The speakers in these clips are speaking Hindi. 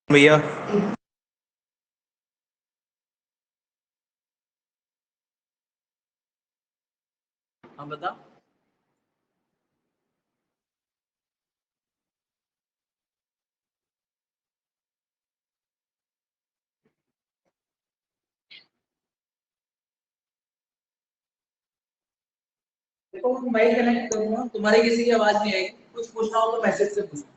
भैया हाँ बता। देखो मैं कनेक्ट करूंगा, तुम्हारी किसी की आवाज नहीं आएगी। कुछ पूछना हो तो मैसेज से पूछो।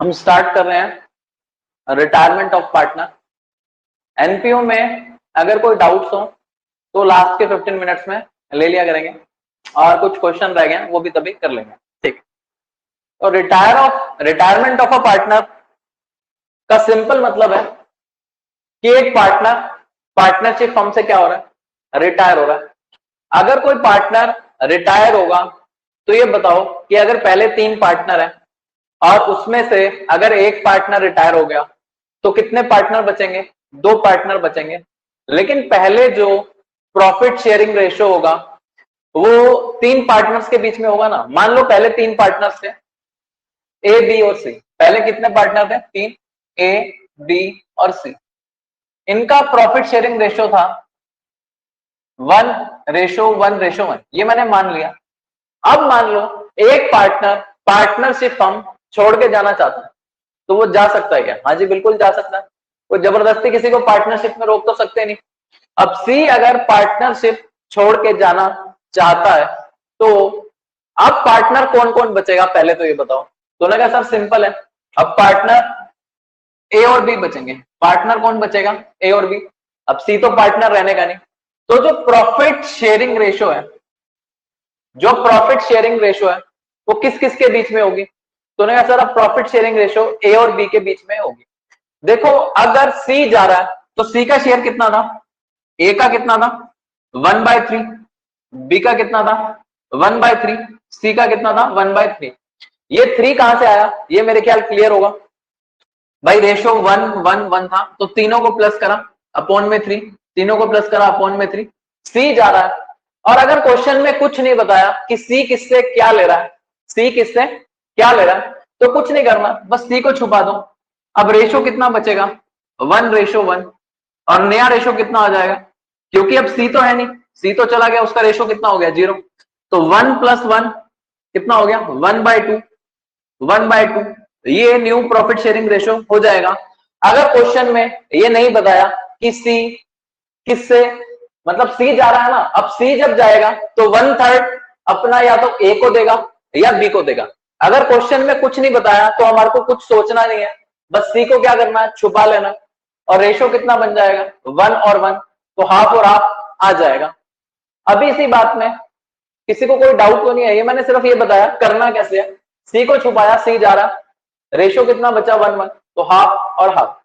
हम स्टार्ट कर रहे हैं रिटायरमेंट ऑफ पार्टनर। एनपीओ में अगर कोई डाउट्स हो तो लास्ट के 15 मिनट्स में ले लिया करेंगे, और कुछ क्वेश्चन रह गए वो भी तभी कर लेंगे। ठीक। तो रिटायरमेंट ऑफ अ पार्टनर का सिंपल मतलब है कि एक पार्टनर पार्टनरशिप फर्म से क्या हो रहा है, रिटायर हो रहा है। अगर कोई पार्टनर रिटायर होगा तो ये बताओ कि अगर पहले 3 पार्टनर हैं और उसमें से अगर एक पार्टनर रिटायर हो गया तो कितने पार्टनर बचेंगे? 2 पार्टनर बचेंगे। लेकिन पहले जो प्रॉफिट शेयरिंग रेशियो होगा वो 3 पार्टनर्स के बीच में होगा ना। मान लो पहले 3 पार्टनर्स थे, ए बी और सी, पहले कितने पार्टनर थे? 3, ए बी और सी। इनका प्रॉफिट शेयरिंग रेशियो था 1:1:1, ये मैंने मान लिया। अब मान लो एक पार्टनरशिप फर्म छोड़ के जाना चाहता है, तो वो जा सकता है क्या? हाँ जी बिल्कुल जा सकता है, वो जबरदस्ती किसी को पार्टनरशिप में रोक तो सकते नहीं। अब सी अगर पार्टनरशिप छोड़ के जाना चाहता है तो अब पार्टनर कौन कौन बचेगा पहले तो ये बताओ। तो उन्होंने कहा सर सिंपल है, अब पार्टनर ए और बी बचेंगे। पार्टनर कौन बचेगा? ए और बी। अब सी तो पार्टनर रहने का नहीं, तो जो प्रॉफिट शेयरिंग रेशियो है, जो प्रॉफिट शेयरिंग रेशियो है वो किस किस के बीच में होगी? तो उन्होंने कहा सर अब प्रॉफिट शेयरिंग रेशियो ए और बी के बीच में होगी। देखो अगर सी जा रहा है तो सी का शेयर कितना था? ए का कितना था? 1/3। बी का कितना था? 1/3। सी का कितना था? 1/3। ये 3 कहां से आया? ये मेरे ख्याल क्लियर होगा भाई। रेशियो 1:1:1 था, तो तीनों को प्लस करा अपॉन में 3, तीनों को प्लस करा अपॉन में 3। सी जा रहा है, और अगर क्वेश्चन में कुछ नहीं बताया कि सी किससे क्या ले रहा है, सी किससे क्या ले रहा है, तो कुछ नहीं करना, बस सी को छुपा दो। अब रेशियो कितना बचेगा? 1:1, और नया रेशियो कितना आ जाएगा? क्योंकि अब सी तो है नहीं, सी तो चला गया, उसका रेशियो कितना हो गया? 0। तो 1 + 1 कितना हो गया? 1/2। 1/2 ये न्यू प्रॉफिट शेयरिंग रेशियो हो जाएगा। अगर क्वेश्चन में ये नहीं बताया कि सी किससे, मतलब सी जा रहा है ना, अब सी जब जाएगा तो 1/3 अपना या तो ए को देगा या बी को देगा। अगर क्वेश्चन में कुछ नहीं बताया तो हमारे को कुछ सोचना नहीं है, बस सी को क्या करना है? छुपा लेना। और रेशियो कितना बन जाएगा? 1 और 1, तो हाफ और हाफ आ जाएगा। अभी इसी बात में किसी को कोई डाउट तो नहीं है? ये मैंने सिर्फ ये बताया करना कैसे है। सी को छुपाया, सी जा रहा, रेशियो कितना बचा? 1:1, तो हाफ और हाफ।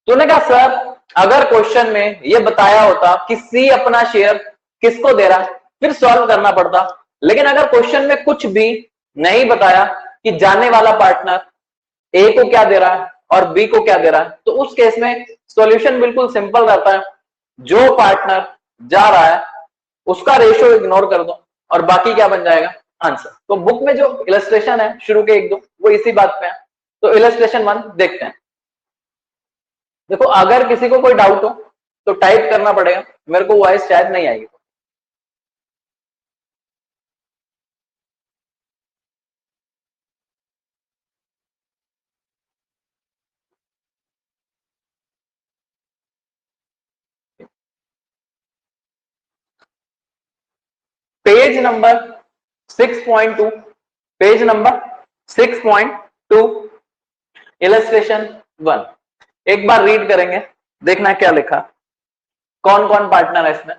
तूने कहा सर अगर क्वेश्चन में ये बताया होता कि सी अपना शेयर किसको दे रहा है, फिर सॉल्व करना पड़ता। लेकिन अगर क्वेश्चन में कुछ भी नहीं बताया कि जाने वाला पार्टनर ए को क्या दे रहा है और बी को क्या दे रहा है, तो उस केस में सॉल्यूशन बिल्कुल सिंपल रहता है। जो पार्टनर जा रहा है उसका रेशियो इग्नोर कर दो और बाकी क्या बन जाएगा? आंसर। तो बुक में जो इलस्ट्रेशन है शुरू के 1-2 वो इसी बात पे है। तो इलस्ट्रेशन 1 देखते हैं। देखो अगर किसी को कोई डाउट हो तो टाइप करना पड़ेगा, मेरे को वॉइस शायद नहीं आएगी। Page number 6.2, page number 6.2 illustration 1 एक बार रीड करेंगे, देखना क्या लिखा। कौन कौन पार्टनर है इसमें?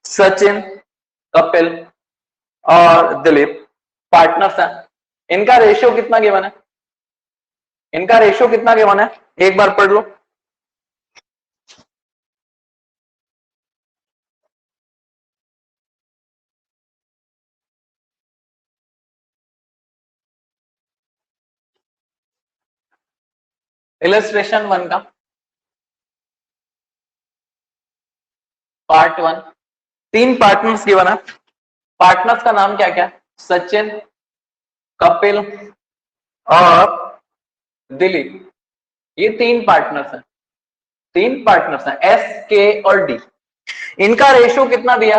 सचिन, कपिल और दिलीप पार्टनर्स हैं। इनका रेशियो कितना गिवन है? इनका रेशियो कितना गिवन है? एक बार पढ़ लो। इलस्ट्रेशन 1 का पार्ट 1, 3 पार्टनर्स गिवन है। पार्टनर्स का नाम क्या क्या? सचिन, कपिल और दिलीप। ये 3 पार्टनर्स हैं, 3 पार्टनर्स हैं, एस, के और डी। इनका रेशियो कितना दिया?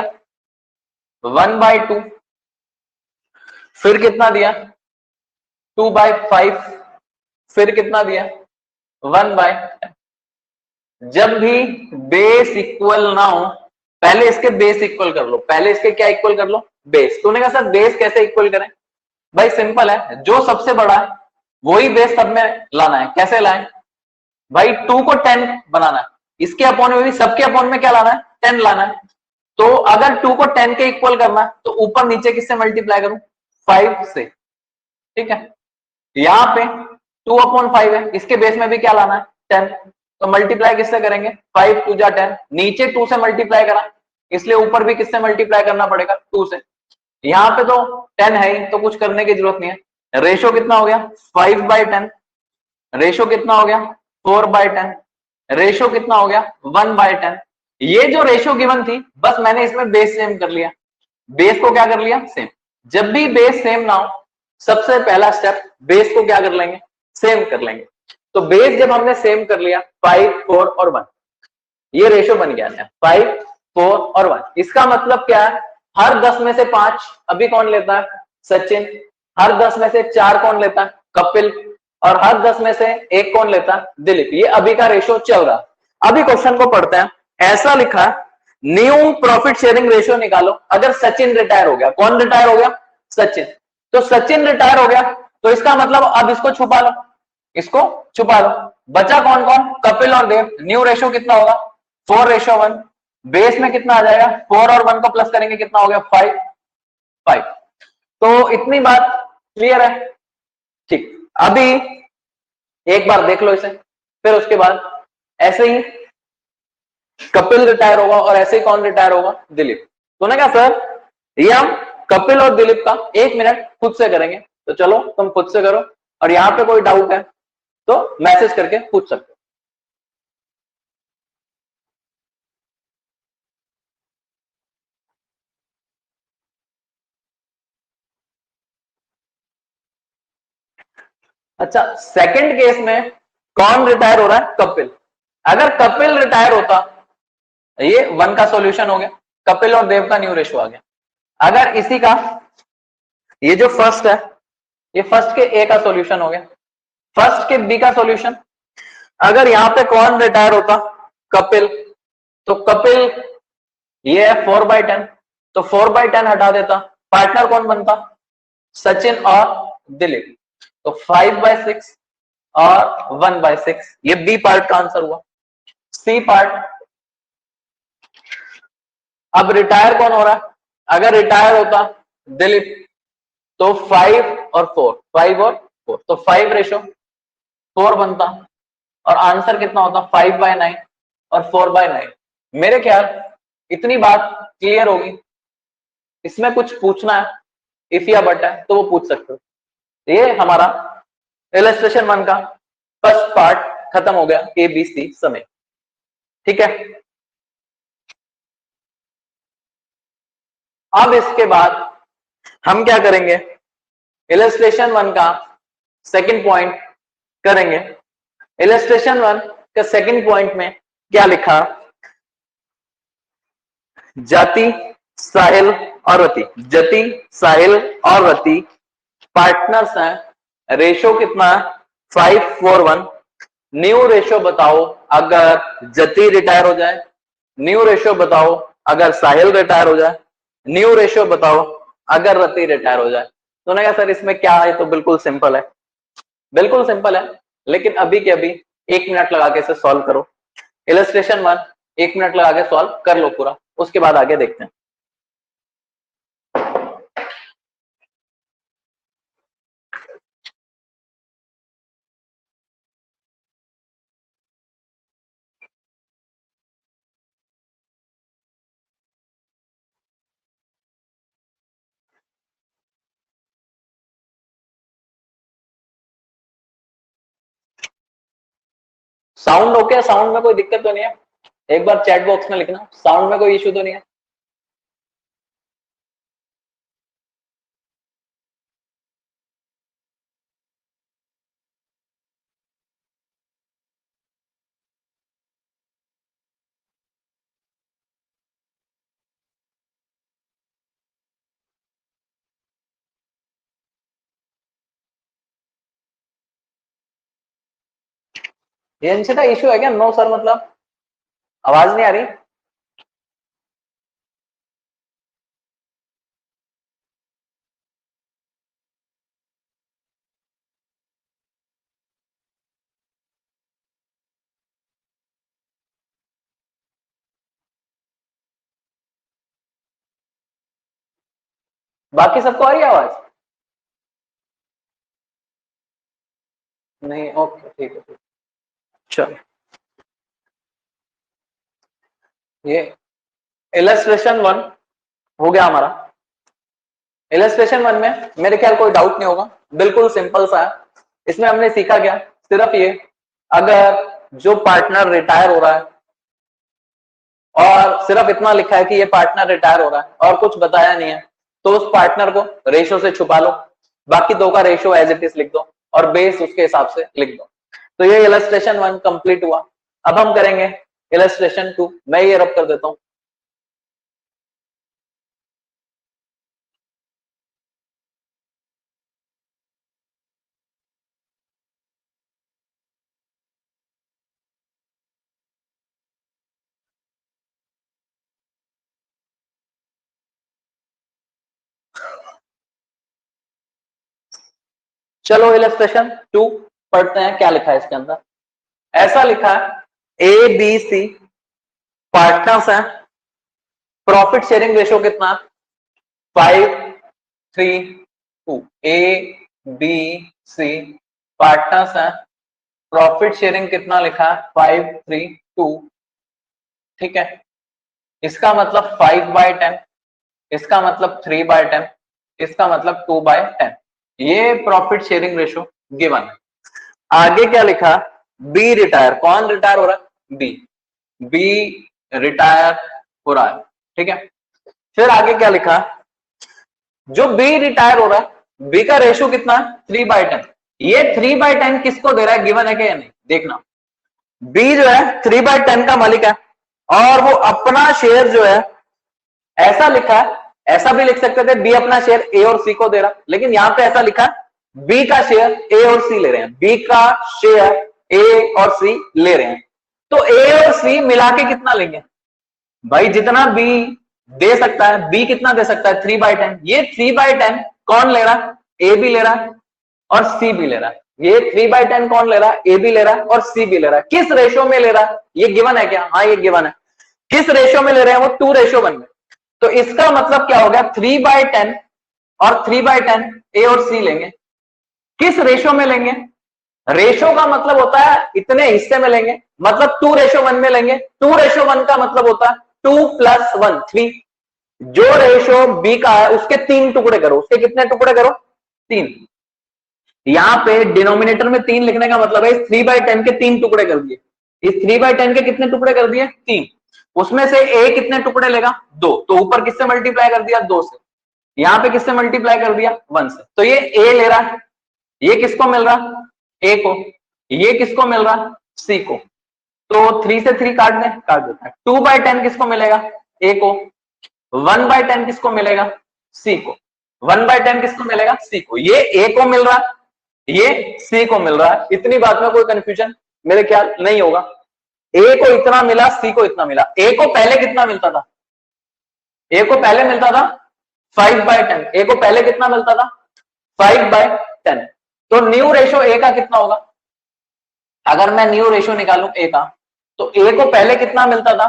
1/2। फिर कितना दिया? 2/5। फिर कितना दिया? 1/10। जब भी बेस इक्वल ना हो पहले इसके बेस इक्वल कर लो, पहले इसके क्या इक्वल कर लो? बेस। तूने कहा सर बेस कैसे इक्वल करें? भाई सिंपल है, जो सबसे बड़ा है वही बेस सब में लाना है। कैसे लाएं? भाई 2 को 10 बनाना है, इसके अपॉन में भी सबके अपॉन में क्या लाना है? 10 लाना है। तो अगर 2 को 10 के इक्वल करना है तो ऊपर नीचे किससे मल्टीप्लाई करूं? 5 से। ठीक है, यहां पे 2/5 है, इसके बेस में भी क्या लाना है? 10। तो मल्टीप्लाई किससे करेंगे? 5 2 जा 10, नीचे 2 से मल्टीप्लाई करा, इसलिए ऊपर भी किससे मल्टीप्लाई करना पड़ेगा? 2 से। यहाँ पे तो 10 है ही, तो कुछ करने की जरूरत नहीं है। रेशो कितना हो गया? 5/10। रेशो कितना हो गया? 4/10। रेशो कितना हो गया? 1/10। ये जो रेशो गिवन थी बस मैंने इसमें बेस सेम कर लिया। बेस को क्या कर लिया? सेम। जब भी बेस सेम ना हो सबसे पहला स्टेप, बेस को क्या कर लेंगे, सेम कर लेंगे। तो बेस जब हमने सेम कर लिया 5, 4 और 1, ये रेशो बन गया है 5, 4 और 1। इसका मतलब क्या है, हर 10 में से 5 अभी कौन लेता है, सचिन। हर 10 में से 4 कौन लेता है, कपिल। और हर 10 में से 1 कौन लेता है, दिलीप। ये अभी का रेशो चल रहा। अभी क्वेश्चन को पढ़ते हैं। ऐसा लिखा, न्यू प्रॉफिट शेयरिंग रेशियो निकालो अगर सचिन रिटायर हो गया। कौन रिटायर हो गया, सचिन। तो सचिन रिटायर हो गया, तो इसका मतलब अब इसको छुपा लो, इसको छुपा लो। बचा कौन कौन, कपिल और देव। न्यू रेशियो कितना होगा, 4:1। बेस में कितना आ जाएगा, 4 और 1 को प्लस करेंगे कितना हो गया, 5। तो इतनी बात क्लियर है, ठीक। अभी एक बार देख लो इसे, फिर उसके बाद ऐसे ही कपिल रिटायर होगा और ऐसे ही कौन रिटायर होगा, दिलीप। तो ना क्या सर, ये हम कपिल और दिलीप का 1 मिनट खुद से करेंगे। तो चलो तुम खुद से करो, और यहां पे कोई डाउट है तो मैसेज करके पूछ सकते हो। अच्छा, सेकंड केस में कौन रिटायर हो रहा है, कपिल। अगर कपिल रिटायर होता, ये 1 का सॉल्यूशन हो गया, कपिल और देव का न्यू रेशियो आ गया। अगर इसी का, ये जो फर्स्ट है, ये फर्स्ट के ए का सॉल्यूशन हो गया, फर्स्ट के बी का सॉल्यूशन। अगर यहां पे कौन रिटायर होता, कपिल, तो कपिल ये है 4/10, तो 4/10 हटा देता, पार्टनर कौन बनता, सचिन और दिलीप। तो 5/6 और 1/6, ये बी पार्ट का आंसर हुआ। सी पार्ट, अब रिटायर कौन हो रहा है, अगर रिटायर होता दिलीप, तो 5 और 4, 5 और 4, तो 5:4 बनता, और आंसर कितना होता, 5/9 और 4/9। मेरे ख्याल इतनी बात क्लियर होगी। इसमें कुछ पूछना है, इफ या बट है तो वो पूछ सकते हो। ये हमारा इलस्ट्रेशन 1 का फर्स्ट पार्ट खत्म हो गया, ABC समय। ठीक है, अब इसके बाद हम क्या करेंगे, इलस्ट्रेशन 1 का सेकंड पॉइंट करेंगे। इलस्ट्रेशन 1 का सेकंड पॉइंट में क्या लिखा, जाति, साहिल और रति। जति, साहिल और रति पार्टनर्स हैं। रेशो कितना है, 5:1। न्यू रेशो बताओ अगर जति रिटायर हो जाए, न्यू रेशो बताओ अगर साहिल रिटायर हो जाए, न्यू रेशो बताओ अगर रति रिटायर हो जाए। तो ना सर इसमें क्या है, तो बिल्कुल सिंपल है, बिल्कुल सिंपल है। लेकिन अभी के अभी 1 मिनट लगा के इसे सॉल्व करो। इलस्ट्रेशन 1 1 मिनट लगा के सॉल्व कर लो पूरा, उसके बाद आगे देखते हैं। साउंड ओके है, साउंड में कोई दिक्कत तो नहीं है, एक बार चैट बॉक्स में लिखना, साउंड में कोई इश्यू तो नहीं है। ये इनसे का इश्यू है क्या, नो सर, मतलब आवाज नहीं आ रही। बाकी सबको आ रही है आवाज, नहीं, ओके ठीक है, चलो। ये इलस्ट्रेशन 1 हो गया हमारा। इलस्ट्रेशन 1 में मेरे ख्याल कोई डाउट नहीं होगा, बिल्कुल सिंपल सा है। इसमें हमने सीखा क्या, सिर्फ ये, अगर जो पार्टनर रिटायर हो रहा है और सिर्फ इतना लिखा है कि ये पार्टनर रिटायर हो रहा है और कुछ बताया नहीं है, तो उस पार्टनर को रेशो से छुपा लो। बाकी दो का रेशियो एज इट इज लिख दो और बेस उसके हिसाब से लिख दो। तो ये इलस्ट्रेशन 1 कंप्लीट हुआ। अब हम करेंगे इलस्ट्रेशन 2। मैं ये रब कर देता हूं। चलो इलस्ट्रेशन 2 पढ़ते हैं, क्या लिखा है इसके अंदर। ऐसा लिखा है ए बी सी पार्टनर्स हैं, प्रॉफिट शेयरिंग रेशियो कितना, 5:3:2। ए बी सी पार्टनर्स हैं, प्रॉफिट शेयरिंग कितना लिखा है, 5:3:2। ठीक है, इसका मतलब 5/10, इसका मतलब 3/10, इसका मतलब 2/10। ये प्रॉफिट शेयरिंग रेशियो गिवन है। आगे क्या लिखा, बी रिटायर, कौन रिटायर हो रहा है, बी, बी रिटायर हो रहा है। ठीक है, फिर आगे क्या लिखा, जो बी रिटायर हो रहा है बी का रेशियो कितना है, 3/10। ये 3/10 किसको दे रहा है, गिवन है क्या नहीं, देखना। बी जो है 3/10 का मालिक है और वो अपना शेयर जो है, ऐसा लिखा है, ऐसा भी लिख सकते थे बी अपना शेयर ए और सी को दे रहा, लेकिन यहां पे ऐसा लिखा है बी का शेयर ए और सी ले रहे हैं, बी का शेयर ए और सी ले रहे हैं। तो ए और सी मिला के कितना लेंगे भाई, जितना बी दे सकता है, बी कितना दे सकता है, 3/10। ये 3/10 कौन ले रहा, ए भी ले रहा है और सी भी ले रहा है। ये 3/10 कौन ले रहा है, ए भी ले रहा है और सी भी ले रहा है। किस रेशियो में ले रहा है, ये गिवन है क्या, हाँ ये गिवन है। किस रेशियो में ले रहे हैं, वो 2:1 में। तो इसका मतलब क्या हो गया, 3/10 और 3/10 ए और सी लेंगे। किस रेशियो में लेंगे, रेशियो का मतलब होता है इतने हिस्से में लेंगे, मतलब 2:1 में लेंगे। 2:1 का मतलब होता है 2 + 1 3। जो रेशियो बी का है उसके 3 टुकड़े करो, उसके कितने टुकड़े करो, 3। यहां पे डिनोमिनेटर में 3 लिखने का मतलब है इस 3/10 के 3 टुकड़े कर दिए। इस 3/10 के कितने टुकड़े कर दिए, 3। उसमें से ए कितने टुकड़े लेगा, 2। तो ऊपर किससे मल्टीप्लाई कर दिया, 2 से। यहां पे किससे मल्टीप्लाई कर दिया, 1 से। तो ये ए ले रहा है, ये किसको मिल रहा, ए को। ये किसको मिल रहा, सी को। तो 3 से 3 काट दें, काट देता है। 2/10 किसको मिलेगा, ए को। 1/10 किसको मिलेगा, सी को। 1/10 किसको मिलेगा, सी को। ये ए को मिल रहा, ये सी को मिल रहा है। इतनी बात में कोई कंफ्यूजन मेरे ख्याल नहीं होगा। ए को इतना मिला, सी को इतना मिला। ए को पहले कितना मिलता था, ए को पहले मिलता था 5/10। ए को पहले कितना मिलता था, 5/10। तो न्यू रेशो ए का कितना होगा, अगर मैं न्यू रेशो निकालूं ए का, तो ए को पहले कितना मिलता था,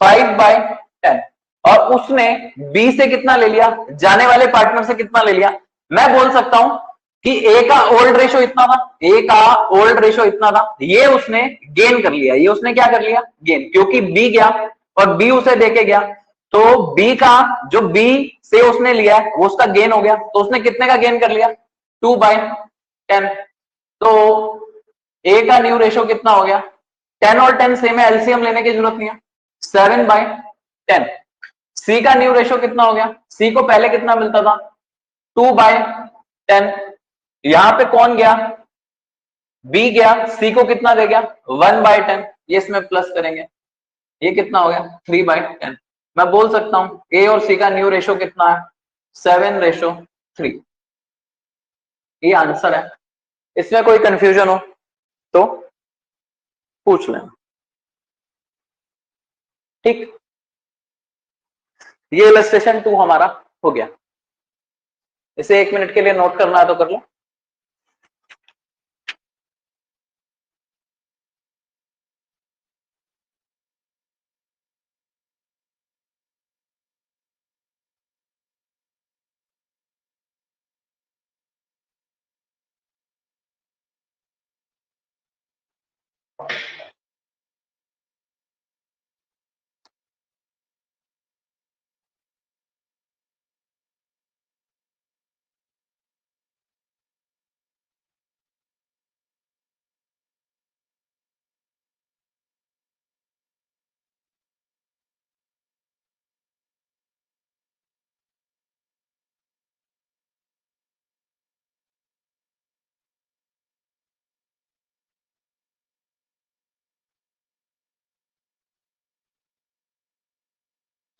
5/10। और उसने बी से कितना ले लिया, जाने वाले पार्टनर से कितना ले लिया। मैं बोल सकता हूं कि ए का ओल्ड रेशो इतना था, ए का ओल्ड रेशो इतना था, ये उसने गेन कर लिया। ये उसने क्या कर लिया, गेन, क्योंकि बी गया और बी उसे देके गया। तो बी का जो बी से उसने लिया है वो उसका गेन हो गया। तो उसने कितने का गेन कर लिया, 2/10। तो ए का न्यू रेशो कितना हो गया, 10 और 10 सेम है, एलसीएम लेने की जरूरत नहीं है, 7/10। सी का न्यू रेशो कितना हो गया, सी को पहले कितना मिलता था, 2/10। यहां पे कौन गया, बी गया, सी को कितना दे गया, 1/10। ये इसमें प्लस करेंगे, ये कितना हो गया, 3/10। मैं बोल सकता हूं ए और सी का न्यू रेशो कितना है, 7:3। ये आंसर है। इसमें कोई कंफ्यूजन हो तो पूछ लेना। ठीक, ये इलस्ट्रेशन 2 हमारा हो गया। इसे 1 मिनट के लिए नोट करना है तो कर लो।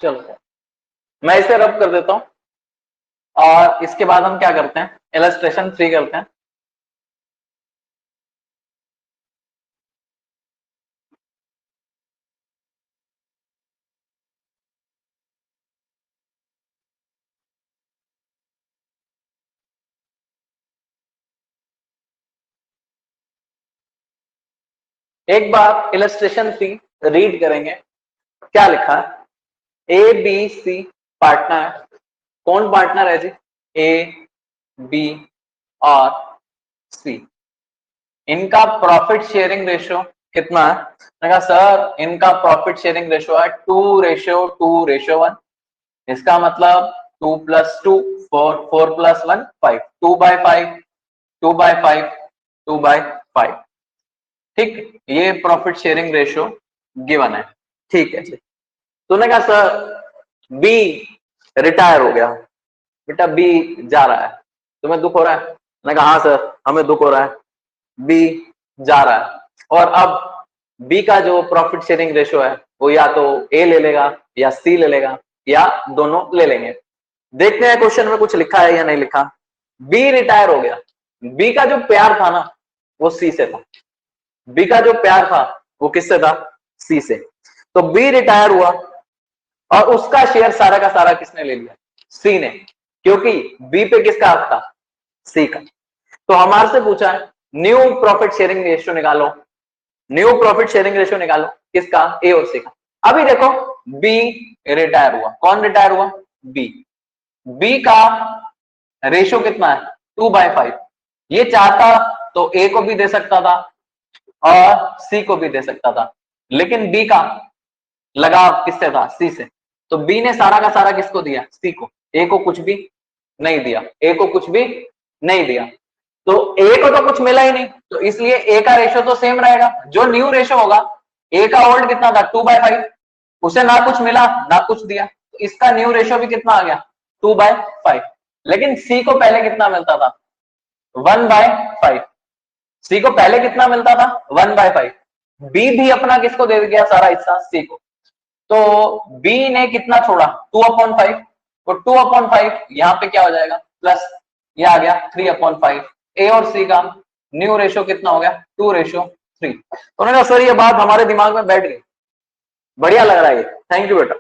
चलो मैं इसे रब कर देता हूं और इसके बाद हम क्या करते हैं, इलस्ट्रेशन 3 करते हैं। एक बार इलस्ट्रेशन 3 रीड करेंगे, क्या लिखा है, ए बी सी पार्टनर है। कौन पार्टनर है जी, ए बी और सी। इनका प्रॉफिट शेयरिंग रेशियो कितना है, मैंने कहा सर इनका प्रॉफिट शेयरिंग रेशियो है 2:2:1। इसका मतलब 2+2 4, 4+1 5, 2/5, 2/5, 2/5। ठीक, ये प्रॉफिट शेयरिंग रेशियो गिवन है। ठीक है जी, तूने कहा सर बी रिटायर हो गया, बेटा बी जा रहा है, तुम्हें दुख हो रहा है? मैंने कहा हाँ सर हमें दुख हो रहा है, बी जा रहा है। और अब बी का जो प्रॉफिट शेयरिंग रेशियो है वो या तो ए ले लेगा या सी ले लेगा या दोनों ले लेंगे। देखते हैं क्वेश्चन में कुछ लिखा है या नहीं लिखा। बी रिटायर हो गया, बी का जो प्यार था ना वो सी से था, बी का जो प्यार था वो किससे था, सी से। तो बी रिटायर हुआ और उसका शेयर सारा का सारा किसने ले लिया, सी ने, क्योंकि बी पे किसका हक था, सी का। तो हमारे से पूछा है न्यू प्रॉफिट शेयरिंग रेशियो निकालो, न्यू प्रॉफिट शेयरिंग रेशियो निकालो किसका, ए और सी का। अभी देखो बी रिटायर हुआ, कौन रिटायर हुआ, बी। बी का रेशियो कितना है, 2/5। ये चाहता तो ए को भी दे सकता था और सी को भी दे सकता था, लेकिन बी का लगाव किससे था, सी से। तो बी ने सारा का सारा किसको दिया, सी को। ए को कुछ भी नहीं दिया, ए को कुछ भी नहीं दिया, तो ए को तो कुछ मिला ही नहीं, तो इसलिए ए का रेशियो तो सेम रहेगा। जो न्यू रेशियो होगा, ए का ओल्ड कितना था 2/5, उसे ना कुछ मिला ना कुछ दिया, तो इसका न्यू रेशियो भी कितना आ गया 2/5। लेकिन सी को पहले कितना मिलता था, 1/5। सी को पहले कितना मिलता था, 1/5। बी भी अपना किसको दे गया सारा हिस्सा, सी को। तो बी ने कितना छोड़ा, 2/5। तो 2/5 यहाँ पे क्या हो जाएगा, प्लस ये आ गया 3/5। ए और सी का न्यू रेशियो कितना हो गया, 2:3। तो उन्होंने कहा सर ये बात हमारे दिमाग में बैठ गई, बढ़िया लग रहा है ये, थैंक यू बेटा।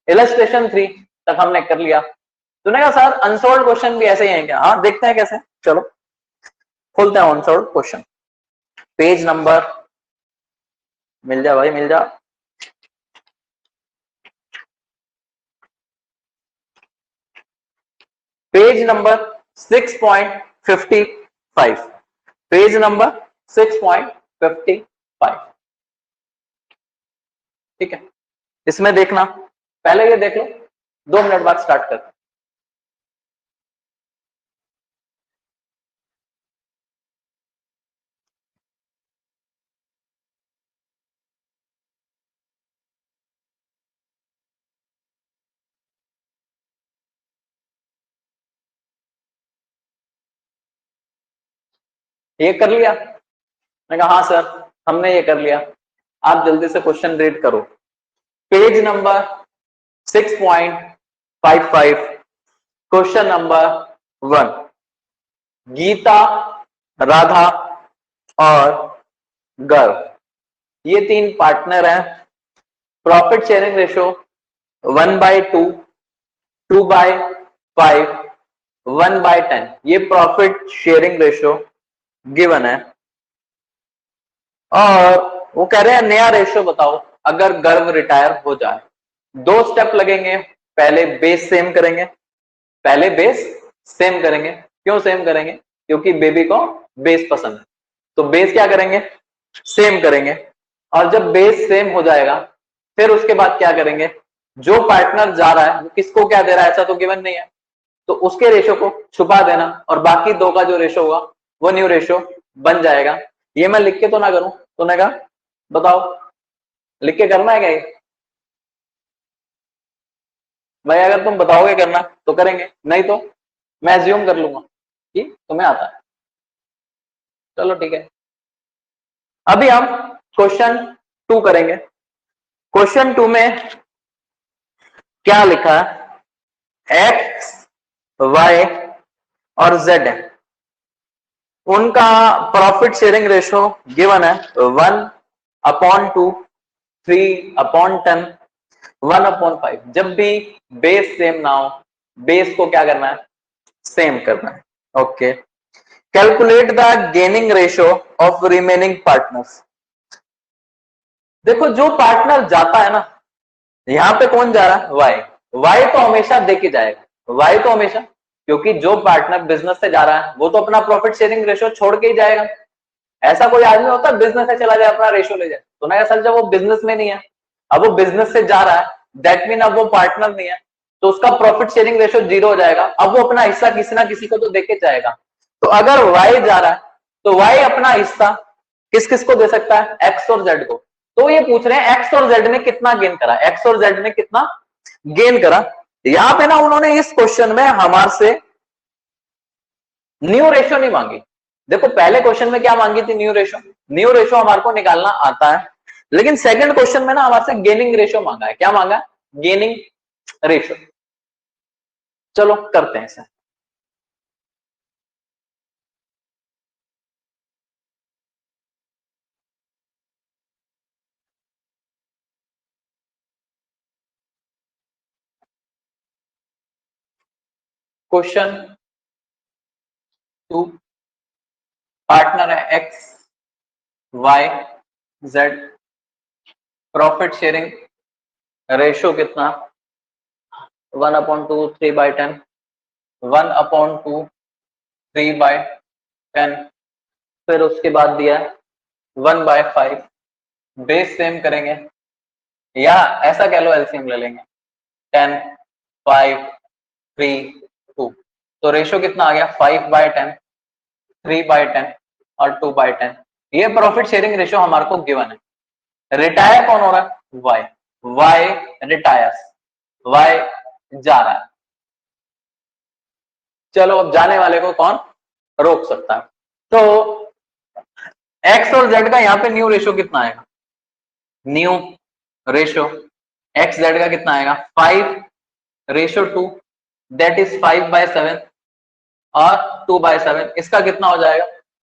इलस्ट्रेशन 3 तक हमने कर लिया। तो उन्होंने कहा सर अनसोल्व क्वेश्चन भी ऐसे ही है क्या, हाँ देखते हैं कैसे, चलो खोलते हैं अनसोल्व क्वेश्चन। पेज नंबर मिल जा भाई मिल जा, पेज नंबर 6.55, पेज नंबर 6.55। ठीक है, इसमें देखना, पहले ये देख लो, 2 मिनट बाद स्टार्ट करते हैं। ये कर लिया, मैं कहा हाँ सर हमने ये कर लिया, आप जल्दी से क्वेश्चन रीड करो। Page number 6.55, question number 1। Gita, Radha और गर्व, ये 3 पार्टनर हैं। प्रॉफिट शेयरिंग रेशियो 1/2, 2/5, 1/10, ये प्रॉफिट शेयरिंग रेशियो गिवन है। और वो कह रहे हैं नया रेशियो बताओ अगर गर्व रिटायर हो जाए। 2 स्टेप लगेंगे, पहले बेस सेम करेंगे, पहले बेस सेम करेंगे। क्यों सेम करेंगे, क्योंकि बेबी को बेस पसंद है, तो बेस क्या करेंगे, सेम करेंगे। और जब बेस सेम हो जाएगा फिर उसके बाद क्या करेंगे, जो पार्टनर जा रहा है वो किसको क्या दे रहा है ऐसा तो गिवन नहीं है, तो उसके रेशियो को छुपा देना और बाकी 2 का जो रेशियो होगा वो न्यू रेशियो बन जाएगा। ये मैं लिख के तो ना करूं, तूने कहा बताओ लिख के करना है क्या ये? भाई अगर तुम बताओगे करना तो करेंगे, नहीं तो मैं एज्यूम कर लूंगा कि तुम्हें आता है। चलो ठीक है, अभी हम क्वेश्चन 2 करेंगे। क्वेश्चन 2 में क्या लिखा है, एक्स वाई और जेड है, उनका प्रॉफिट शेयरिंग रेशो गिवन है 1/2, 3/10, 1/5। जब भी बेस सेम ना हो, बेस को क्या करना है, सेम करना है। Okay, calculate the gaining ratio of remaining partners. देखो जो पार्टनर जाता है ना, यहां पे कौन जा रहा है, वाई। वाई तो हमेशा देके जाएगा, वाई तो हमेशा, क्योंकि जो पार्टनर बिजनेस से जा रहा है वो तो अपना प्रॉफिट शेयरिंग रेशो छोड़ के ही जाएगा। ऐसा कोई आदमी होता है बिजनेस से चला जाए अपना रेशो ले जाए, तो ना सर जब वो बिजनेस में नहीं है, अब वो बिजनेस से जा रहा है, दैट मीन अब वो पार्टनर नहीं है, तो उसका प्रॉफिट शेयरिंग रेशो 0 हो जाएगा। अब वो अपना हिस्सा किसी ना किसी को तो देके जाएगा। तो अगर वाई जा रहा है तो वाई अपना हिस्सा किस किस को दे सकता है, एक्स और जेड को। तो ये पूछ रहे हैं एक्स और जेड ने कितना गेन करा, एक्स और जेड ने कितना गेन करा। यहां पे ना उन्होंने इस क्वेश्चन में हमारे से न्यू रेशो नहीं मांगी। देखो पहले क्वेश्चन में क्या मांगी थी, न्यू रेशो। न्यू रेशो हमारे को निकालना आता है, लेकिन सेकंड क्वेश्चन में ना हमारे से गेनिंग रेशो मांगा है। क्या मांगा है, गेनिंग रेशो। चलो करते हैं इसे। क्वेश्चन 2, पार्टनर है X Y Z, profit sharing ratio कितना, 1/2, 3/10, 1/2, 3/10, फिर उसके बाद दिया 1/5। बेस सेम करेंगे या ऐसा कह लो एलसीएम ले लेंगे, 10, 5, 3, 2। तो रेशो कितना आ गया, 5/10, 3/10 और 2/10। ये प्रॉफिट शेयरिंग रेशो हमारे को गिवन है। रिटायर कौन हो रहा है, वाई। वाई रिटायर्स, वाई जा रहा है। चलो अब जाने वाले को कौन रोक सकता है। तो एक्स और जेड का यहाँ पे न्यू रेशो कितना आएगा, न्यू रेशो एक्स जेड का कितना आएगा, 5/2, दैट इज 5/7 और 2/7। इसका कितना हो जाएगा,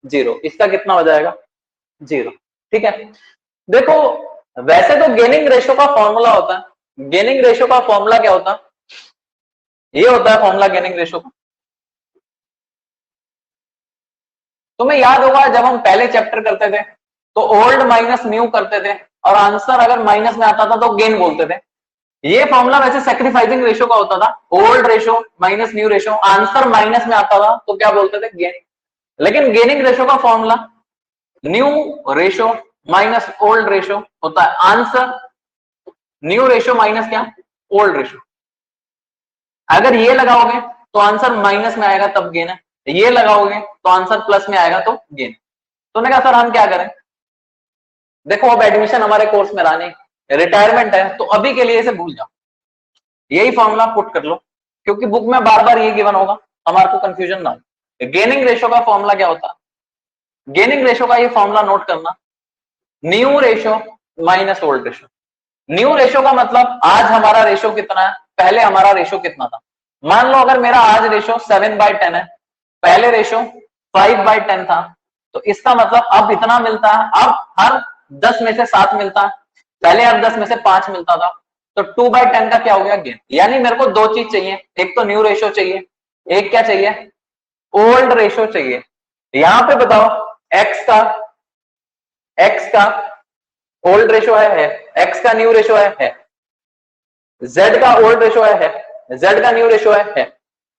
0। इसका कितना हो जाएगा, 0। ठीक है। देखो वैसे तो गेनिंग रेशो का फॉर्मूला होता है, गेनिंग रेशो का फॉर्मूला क्या होता है, ये होता है फॉर्मूला गेनिंग रेशो का। तुम्हें याद होगा जब हम पहले चैप्टर करते थे तो ओल्ड माइनस न्यू करते थे, और आंसर अगर माइनस में आता था तो गेन बोलते थे। ये फॉर्मूला वैसे सैक्रिफाइसिंग रेशो का होता था, old ratio minus new ratio, answer minus में आता था तो क्या बोलते थे, गेन। लेकिन गेनिंग रेशो का formula new ratio minus old ratio होता है, आंसर न्यू रेशो माइनस क्या, ओल्ड रेशो। अगर ये लगाओगे तो आंसर माइनस में आएगा तब गेन है, ये लगाओगे तो आंसर प्लस में आएगा तो गेन। तो ने कहा सर हम क्या करें, देखो अब एडमिशन हमारे कोर्स में रहा नहीं, रिटायरमेंट है, तो अभी के लिए इसे भूल जाओ, यही फॉर्मूला पुट कर लो, क्योंकि बुक में बार बार ये गिवन होगा, हमारे को कंफ्यूजन ना हो। गेनिंग रेशो का फॉर्मूला क्या होता है, गेनिंग रेशो का ये फॉर्मूला नोट करना, new ratio minus old ratio. New ratio का मतलब आज हमारा रेशो कितना है, पहले हमारा रेशो कितना था। मान लो अगर मेरा आज रेशो 7/10 है, पहले रेशो 5/10 था, तो इसका मतलब अब इतना मिलता है, अब हर 10 में से 7 मिलता है, पहले हर 10 में से 5 मिलता था। तो 2/10 का क्या हो गया, गेन। यानी मेरे को दो चीज चाहिए, एक तो न्यू रेशो चाहिए, एक क्या चाहिए, ओल्ड रेशो चाहिए। यहां पे बताओ एक्स का ओल्ड रेशो है, एक्स का न्यू रेशो है, जेड का ओल्ड रेशो है, जेड का न्यू रेशो है।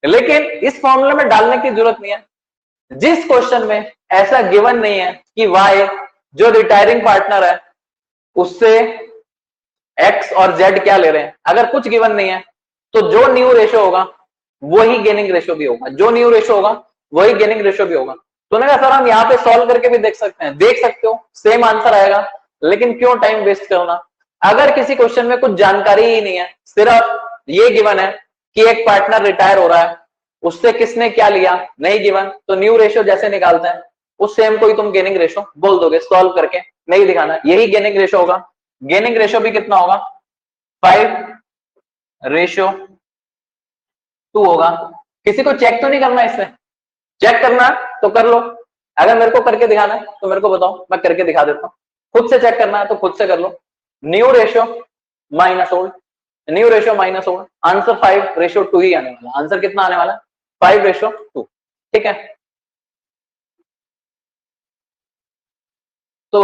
लेकिन इस फॉर्मूले में डालने की जरूरत नहीं है, जिस क्वेश्चन में ऐसा गिवन नहीं है कि वाई जो रिटायरिंग पार्टनर है उससे एक्स और जेड क्या ले रहे हैं, अगर कुछ गिवन नहीं है तो जो न्यू रेशो होगा वही गेनिंग रेशो भी होगा, जो न्यू रेशो होगा वही गेनिंग रेशो भी होगा। तो ना सर हम यहाँ पे सॉल्व करके भी देख सकते हैं, देख सकते हो सेम आंसर आएगा, लेकिन क्यों टाइम वेस्ट करना। अगर किसी क्वेश्चन में कुछ जानकारी ही नहीं है, सिर्फ ये गिवन है कि एक पार्टनर रिटायर हो रहा है, उससे किसने क्या लिया नहीं गिवन, तो न्यू रेशो जैसे निकालते हैं उस सेम को ही तुम गेनिंग रेशो बोल दोगे, सॉल्व करके नहीं दिखाना, यही गेनिंग रेशो होगा। गेनिंग रेशो भी कितना होगा, 5 रेशियो 2 होगा। किसी को चेक तो नहीं करना, इसमें चेक करना है तो कर लो, अगर मेरे को करके दिखाना है तो मेरे को बताओ, मैं करके दिखा देता हूँ। खुद से चेक करना है तो खुद से कर लो। New ratio minus old, new ratio minus old, answer 5:2 ही आने वाला। आंसर कितना आने वाला? 5:2। ठीक है, तो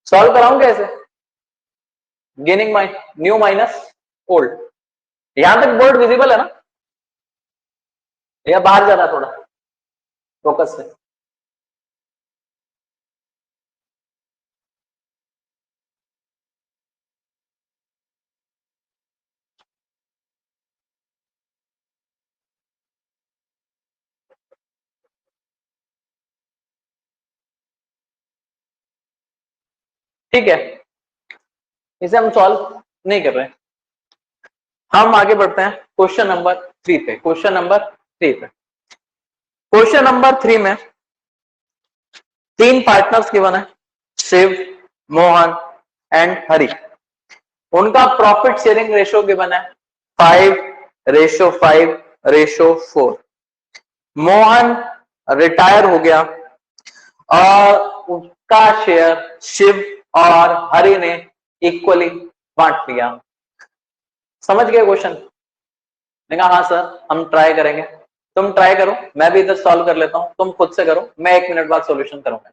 सॉल्व कराऊं कैसे? Gaining new minus old. यहां तक बोर्ड विजिबल है ना, या बाहर जा रहा थोड़ा फोकस से? ठीक है, इसे हम सॉल्व नहीं कर रहे, हम आगे बढ़ते हैं क्वेश्चन नंबर 3 पे। क्वेश्चन नंबर 3 पे, क्वेश्चन नंबर 3 में 3 पार्टनर्स गिवन है, शिव, मोहन एंड हरि। उनका प्रॉफिट शेयरिंग रेशियो गिवन है 5:5:4। मोहन रिटायर हो गया और उसका शेयर शिव और हरि ने इक्वली बांट लिया। समझ गए क्वेश्चन? मैंने कहा हाँ सर, हम ट्राई करेंगे। तुम ट्राई करो, मैं भी इधर सॉल्व कर लेता हूं, तुम खुद से करो, मैं 1 मिनट बाद सॉल्यूशन करूंगा।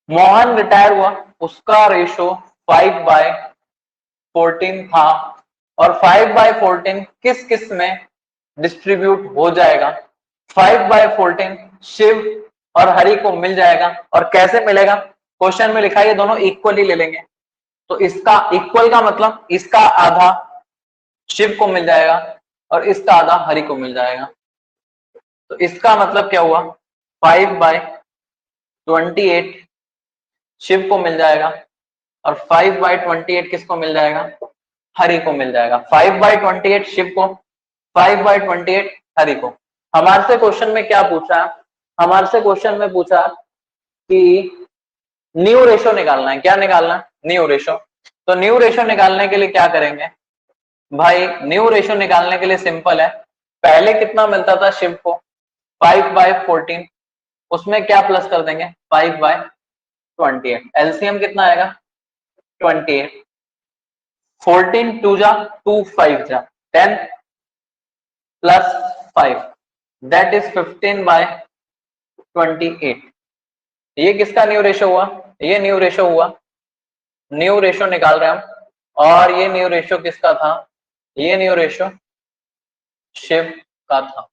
मोहन रिटायर हुआ, उसका रेशो 5/14 था, और 5/14 किस किस में डिस्ट्रीब्यूट हो जाएगा? 5/14 शिव और हरि को मिल जाएगा, और कैसे मिलेगा? क्वेश्चन में लिखा है ये दोनों इक्वली ले लेंगे, तो इसका इक्वल का मतलब इसका आधा शिव को मिल जाएगा और इसका आधा हरि को मिल जाएगा। तो इसका मतलब क्या हुआ? 5/28 शिव को मिल जाएगा और 5/28 किसको मिल जाएगा? हरि को मिल जाएगा। 5/28 शिव को, 5/28 हरि को। हमारे से क्वेश्चन में क्या पूछा? हमारे से क्वेश्चन में पूछा कि न्यू रेशो निकालना है। क्या निकालना है? New ratio. तो न्यू रेशो निकालने के लिए क्या करेंगे भाई? न्यू रेशो निकालने के लिए सिंपल है, पहले कितना मिलता था शिव को? 5/14, उसमें क्या प्लस कर देंगे? 5/28। एलसीएम कितना आएगा? 28। 14 2 जा 2 5 जा 10 प्लस 5, दैट इज 15/28। ये किसका न्यू रेशो हुआ? ये न्यू रेशो हुआ, न्यू रेशो निकाल रहे हैं हम, और ये न्यू रेशो किसका था? ये न्यू रेशो शिव का था।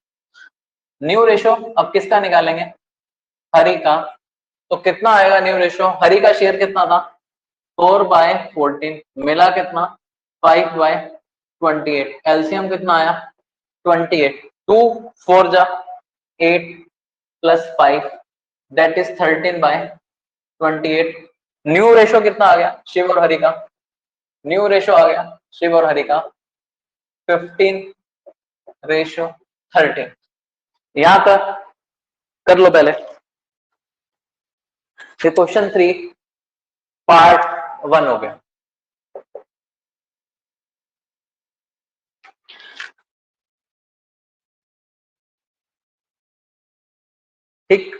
न्यू रेशो अब किसका निकालेंगे? हरि का। तो कितना आएगा न्यू रेशो? हरि का शेयर कितना था? 4/14, मिला कितना? 5/28। एलसीएम कितना आया? 28। 2 4 जा 8 plus 5, that is 13/28। New ratio कितना आ गया शिव और हरि का? न्यू रेशो आ गया शिव और हरि का 15:13। यहां तक कर लो पहले। क्वेश्चन 3 पार्ट 1 हो गया। ठीक।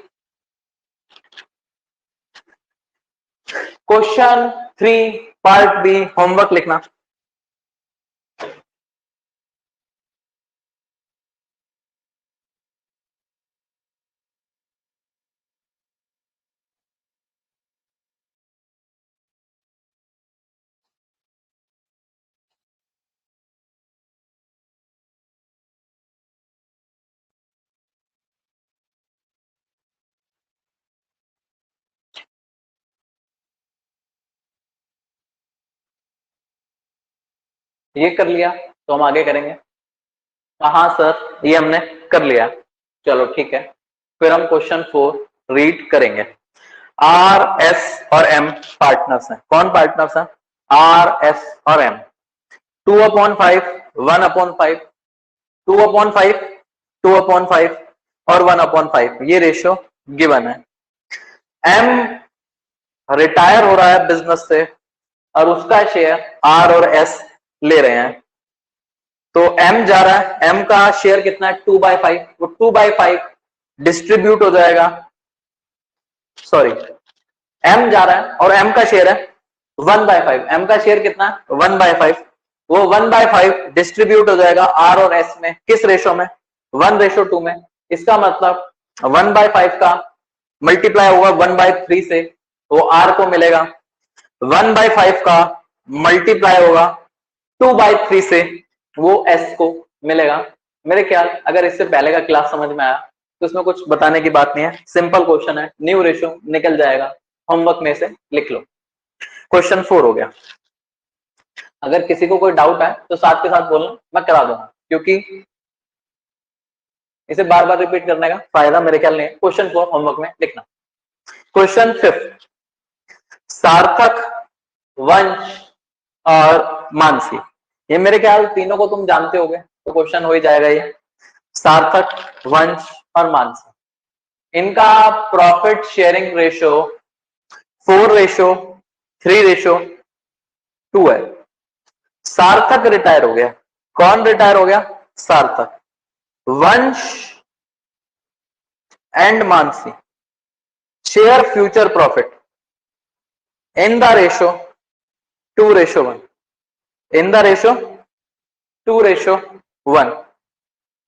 क्वेश्चन 3 पार्ट बी, होमवर्क लिखना। ये कर लिया तो हम आगे करेंगे। हाँ सर, ये हमने कर लिया। चलो ठीक है, फिर हम क्वेश्चन 4 रीड करेंगे। आर एस और एम पार्टनर्स हैं। कौन पार्टनर्स हैं? आर एस और एम। 2/5, 1/5, 2/5, 2/5 और 1/5, ये रेशियो गिवन है। एम रिटायर हो रहा है बिजनेस से और उसका शेयर आर और एस ले रहे हैं। तो एम जा रहा है, एम का शेयर कितना है? 2/5। वो 2/5 डिस्ट्रीब्यूट हो जाएगा, सॉरी, एम जा रहा है और एम का शेयर है 1/5। एम का शेयर कितना है? 1/5। वो 1/5 डिस्ट्रीब्यूट हो जाएगा आर और एस में। किस रेशो में? 1:2 में। इसका मतलब 1/5 का मल्टीप्लाई होगा 1/3 से, वो आर को मिलेगा। 1/5 का मल्टीप्लाई होगा 2/3 से, वो एस को मिलेगा। मेरे ख्याल अगर इससे पहले का क्लास समझ में आया तो इसमें कुछ बताने की बात नहीं है, सिंपल क्वेश्चन है, न्यू रेशियो निकल जाएगा। होमवर्क में से लिख लो। क्वेश्चन 4 हो गया। अगर किसी को कोई डाउट है तो साथ के साथ बोलना, मैं करा दूंगा, क्योंकि इसे बार बार रिपीट करने का फायदा मेरे ख्याल नहीं है। क्वेश्चन 4 होमवर्क में लिखना। क्वेश्चन 5, सार्थक, वंश और मानसी, ये मेरे ख्याल तीनों को तुम जानते होगे, तो क्वेश्चन हो ही जाएगा ये। सार्थक, वंश और मानसी, इनका प्रॉफिट शेयरिंग रेशियो 4:3:2 है। सार्थक रिटायर हो गया। कौन रिटायर हो गया? सार्थक। वंश and Mansi share future profit in the ratio 2:1। In the ratio 2:1,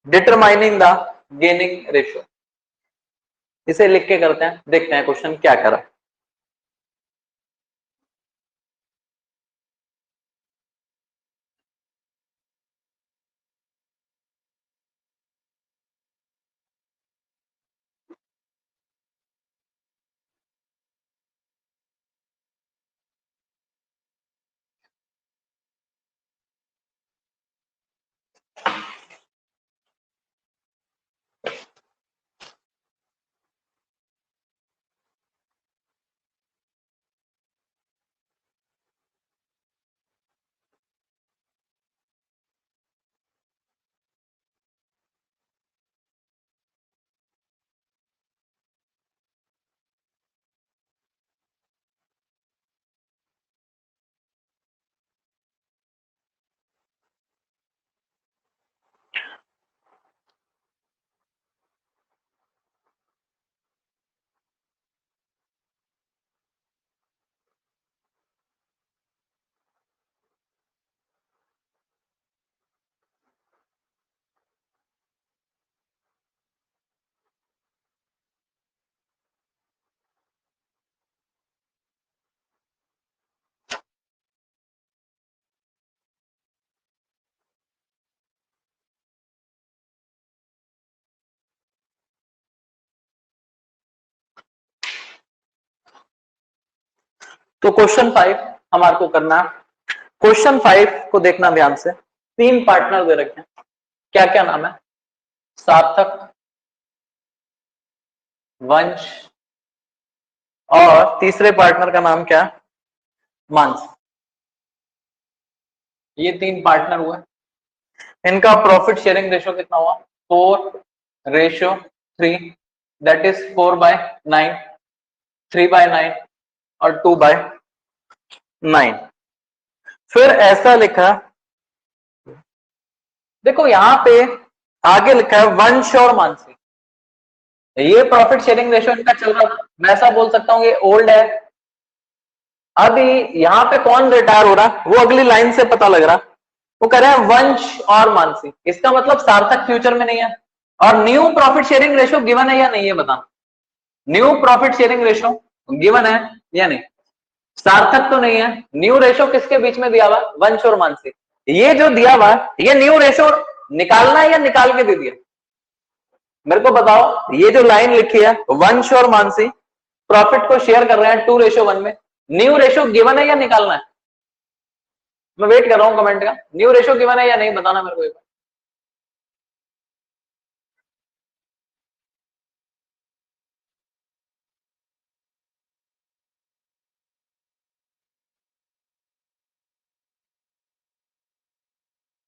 determining the gaining ratio. इसे लिख के करते हैं, देखते हैं क्वेश्चन क्या करा। तो क्वेश्चन 5 हमारे को करना। क्वेश्चन 5 को देखना ध्यान से। 3 पार्टनर दे रखे हैं। क्या क्या नाम है? सार्थक, वंश और तीसरे पार्टनर का नाम क्या? मानस। ये 3 पार्टनर हुए। इनका प्रॉफिट शेयरिंग रेशियो कितना हुआ? 4:3, दैट इज 4/9, 3/9 और 2/9। 9। फिर ऐसा लिखा, देखो यहां पे आगे लिखा है वंश और मानसी, ये प्रॉफिट शेयरिंग रेशियो इनका चल रहा था, मैं ऐसा बोल सकता हूँ ये ओल्ड है। अभी यहाँ पे कौन रिटायर हो रहा वो अगली लाइन से पता लग रहा, वो कह रहे हैं वंश और मानसी, इसका मतलब सार्थक फ्यूचर में नहीं है। और new profit sharing ratio given है या नहीं ये बताना, new profit sharing ratio given है या नहीं, सार्थक तो नहीं है। न्यू रेशियो किसके बीच में दिया हुआ, वंश और मानसी, ये जो दिया हुआ ये न्यू रेशियो निकालना है या निकाल के दे दिया, मेरे को बताओ। ये जो लाइन लिखी है वंश और मानसी प्रॉफिट को शेयर कर रहे हैं 2:1 में, न्यू रेशियो गिवन है या निकालना है, मैं वेट कर रहा हूं कमेंट का, न्यू रेशियो गिवन है या नहीं बताना मेरे को एक बार।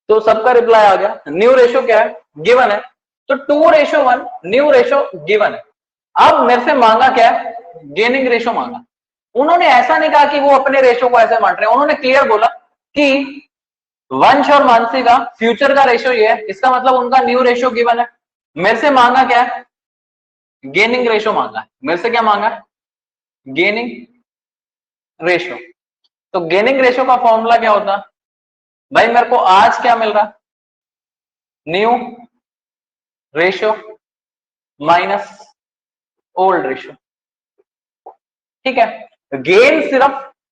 तो सबका रिप्लाई आ गया, न्यू रेशियो क्या है, गिवन है, तो 2:1 न्यू रेशियो गिवन है। अब मेरे से मांगा क्या है, गेनिंग रेशियो मांगा। उन्होंने ऐसा नहीं कहा कि वो अपने रेशियो को ऐसे बांट रहे हैं, उन्होंने क्लियर बोला कि वंश और मानसी का फ्यूचर का रेशियो ये है, इसका मतलब उनका न्यू रेशियो गिवन है। मेरे से मांगा क्या है, गेनिंग रेशियो मांगा है, मेरे से क्या मांगा है, गेनिंग रेशियो। तो गेनिंग रेशियो का फॉर्मूला क्या होता है भाई, मेरे को आज क्या मिल रहा, new ratio minus old ratio, ठीक है। गेन सिर्फ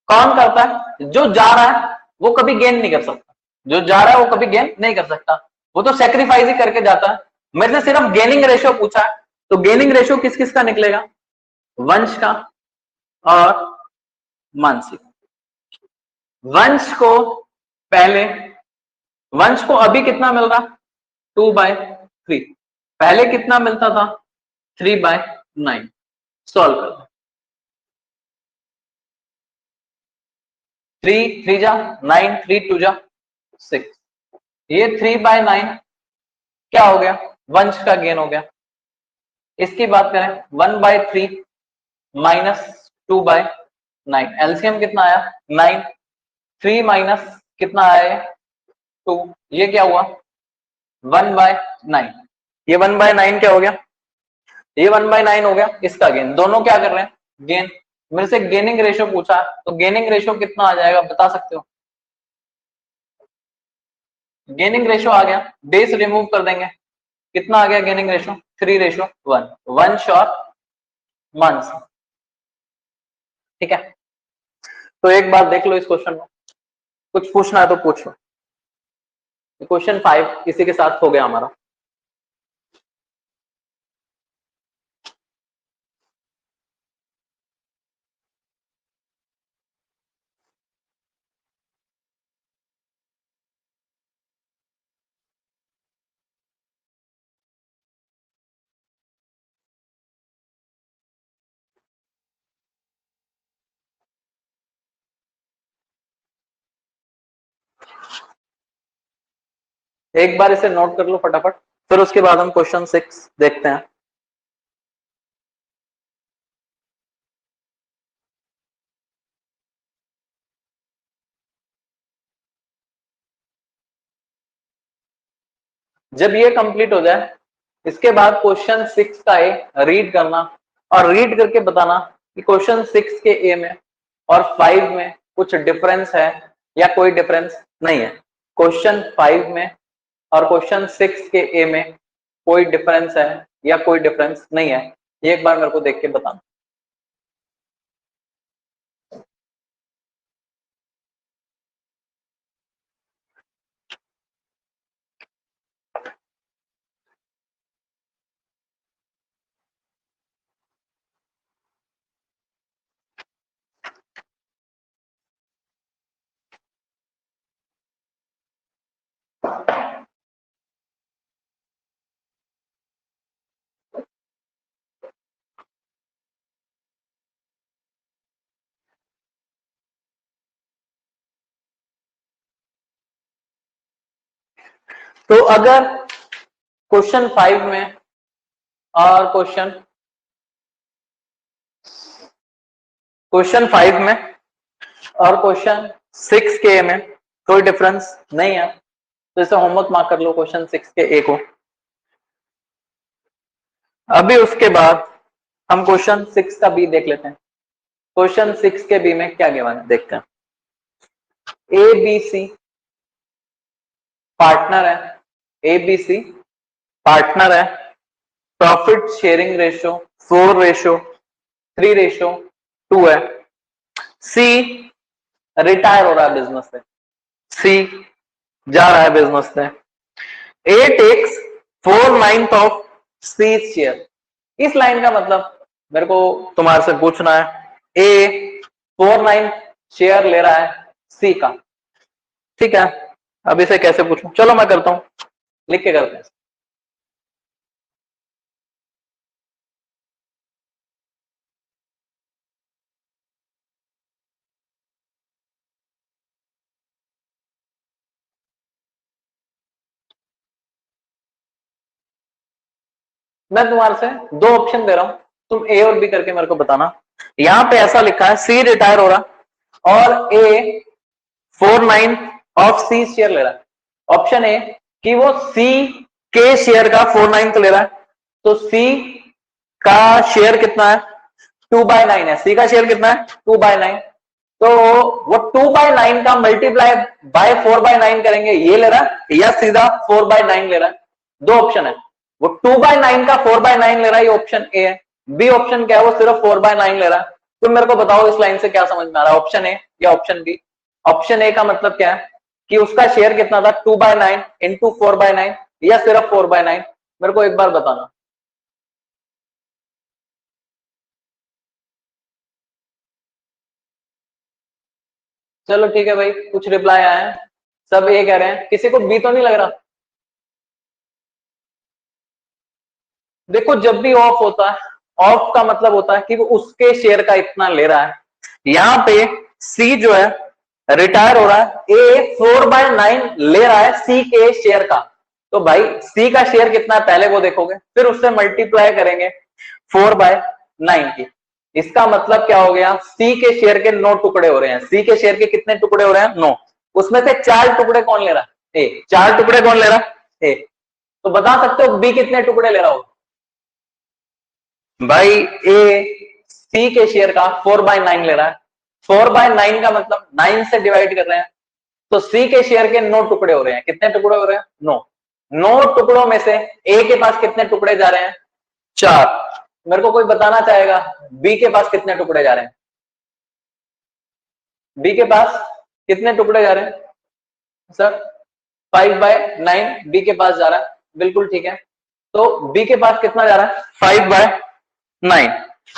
कौन करता है, जो जा रहा है वो कभी गेन नहीं कर सकता, जो जा रहा है वो कभी गेन नहीं कर सकता, वो तो सेक्रीफाइस ही करके जाता है। मेरे से सिर्फ गेनिंग रेशियो पूछा है, तो गेनिंग रेशियो किस किस का निकलेगा, वंश का और मानसी। वंश को पहले, वंश को अभी कितना मिल रहा, 2/3, पहले कितना मिलता था, 3/9। सॉल्व कर, 3 3 जा 9, 3 2 जा 6, ये 3/9 क्या हो गया, वंश का गेन हो गया। इसकी बात करें 1/3 माइनस 2/9, एलसीएम कितना आया 9, 3 माइनस कितना आया 2, ये क्या हुआ 1/9, ये 1/9 क्या हो गया, ये 1/9 हो गया इसका गेन। दोनों क्या कर रहे हैं, गेन। मेरे से गेनिंग रेशियो पूछा, तो गेनिंग रेशियो कितना आ जाएगा बता सकते हो, गेनिंग रेशियो आ गया, बेस रिमूव कर देंगे, कितना आ गया गेनिंग रेशियो, 3:1, वंश और मानसी, ठीक है। तो एक बात देख लो इस क्वेश्चन में, कुछ पूछना है तो पूछो। क्वेश्चन 5 इसी के साथ हो गया हमारा। एक बार इसे नोट कर लो फटाफट, फिर उसके बाद हम क्वेश्चन 6 देखते हैं। जब ये कंप्लीट हो जाए इसके बाद क्वेश्चन 6 का ए रीड करना और रीड करके बताना कि क्वेश्चन 6 के ए में और 5 में कुछ डिफरेंस है या कोई डिफरेंस नहीं है। क्वेश्चन 5 में और क्वेश्चन 6 के ए में कोई डिफरेंस है या कोई डिफरेंस नहीं है, ये एक बार मेरे को देख के बताना। तो अगर क्वेश्चन 5 में और क्वेश्चन 5 में और क्वेश्चन 6 के ए में कोई डिफरेंस नहीं है, तो इसे होमवर्क मार्क कर लो क्वेश्चन 6 के ए को। अभी उसके बाद हम क्वेश्चन 6 का बी देख लेते हैं। क्वेश्चन 6 के बी में क्या गिवन है देखते हैं। ए बी सी पार्टनर है, ए बी सी पार्टनर है, प्रॉफिट शेयरिंग रेशियो 4:3:2 है। सी रिटायर हो रहा है बिजनेस से, सी जा रहा है बिजनेस से। ए टेक्स 4/9 ऑफ सी शेयर। इस लाइन का मतलब मेरे को तुम्हारे से पूछना है, ए 4/9 शेयर ले रहा है सी का, ठीक है। अब इसे कैसे पूछूं, चलो मैं करता हूं, लिख के करते हैं। मैं तुम्हारे से दो ऑप्शन दे रहा हूं, तुम ए और बी करके मेरे को बताना। यहां पे ऐसा लिखा है सी रिटायर हो रहा और ए 4/9 ऑफ सी शेयर ले रहा है। ऑप्शन ए कि वो सी के शेयर का 4/9 ले रहा है, तो सी का शेयर कितना है 2/9 है। सी का शेयर कितना है 2/9, तो वो 2/9 का मल्टीप्लाई बाय 4/9 करेंगे, ये ले रहा है या सीधा 4/9 ले रहा है। दो ऑप्शन है, वो 2/9 का 4/9 ले रहा है, ये ऑप्शन ए है। बी ऑप्शन क्या है, वो सिर्फ 4/9 ले रहा है। तो मेरे को बताओ इस लाइन से क्या समझ में आ रहा है, ऑप्शन ए या ऑप्शन बी। ऑप्शन ए का मतलब क्या है कि उसका शेयर कितना था 2/9 इंटू 4/9 या सिर्फ 4/9, मेरे को एक बार बताना। चलो ठीक है भाई, कुछ रिप्लाई आए हैं, सब ए कह रहे हैं, किसी को बी तो नहीं लग रहा। देखो जब भी ऑफ होता है, ऑफ का मतलब होता है कि वो उसके शेयर का इतना ले रहा है। यहां पे सी जो है रिटायर हो रहा है, ए 4/9 ले रहा है सी के शेयर का, तो भाई सी का शेयर कितना है पहले वो देखोगे, फिर उससे मल्टीप्लाई करेंगे 4/9 की। इसका मतलब क्या हो गया, सी के शेयर के 9 टुकड़े हो रहे हैं। सी के शेयर के कितने टुकड़े हो रहे हैं 9, उसमें से 4 टुकड़े कौन ले रहा है ए, 4 टुकड़े कौन ले रहा है ए। तो बता सकते हो बी कितने टुकड़े ले रहा होगा भाई। ए सी के शेयर का 4/9 ले रहा है, 4/9 का मतलब 9 से डिवाइड कर रहे हैं, तो सी के शेयर के 9 टुकड़े हो रहे हैं। कितने टुकड़े हो रहे हैं 9। 9 टुकड़ों में से ए के पास कितने टुकड़े जा रहे हैं 4। मेरे को कोई बताना चाहेगा बी के पास कितने टुकड़े जा रहे हैं, बी के पास कितने टुकड़े जा रहे हैं सर 5/9 बी के पास जा रहा है, बिल्कुल ठीक है। तो बी के पास कितना जा रहा है 5/9।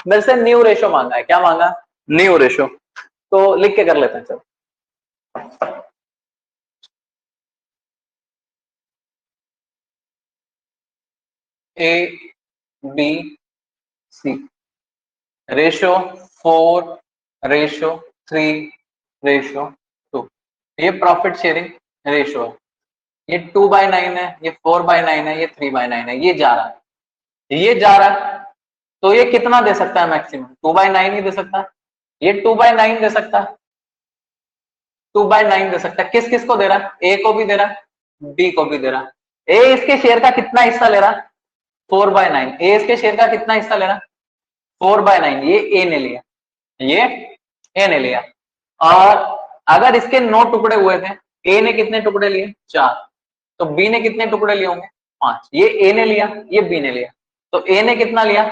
मेरे से न्यू रेशो मांगा है, क्या मांगा न्यू रेशो, तो लिख के कर लेते हैं। चलो ए बी सी रेशो 4:3:2, ये प्रॉफिट शेयरिंग रेशो है। ये 2/9 है, ये 4/9 है, ये 3/9 है, ये जा रहा है, ये जा रहा है। तो ये कितना दे सकता है मैक्सिमम 2/9 ही दे सकता है, ये 2/9 दे सकता है, 2/9 दे सकता है। किस किस को दे रहा है, ए को भी दे रहा है बी को भी दे रहा है। ए इसके शेयर का कितना हिस्सा ले रहा है 4/9, ए इसके शेयर का कितना हिस्सा ले रहा है 4/9, ये ए ने लिया, ये ए ने लिया। और अगर इसके 9 टुकड़े हुए थे, ए ने कितने टुकड़े लिए 4, तो बी ने कितने टुकड़े लिए होंगे 5। ये ए ने लिया, ये बी ने लिया, तो ए ने कितना लिया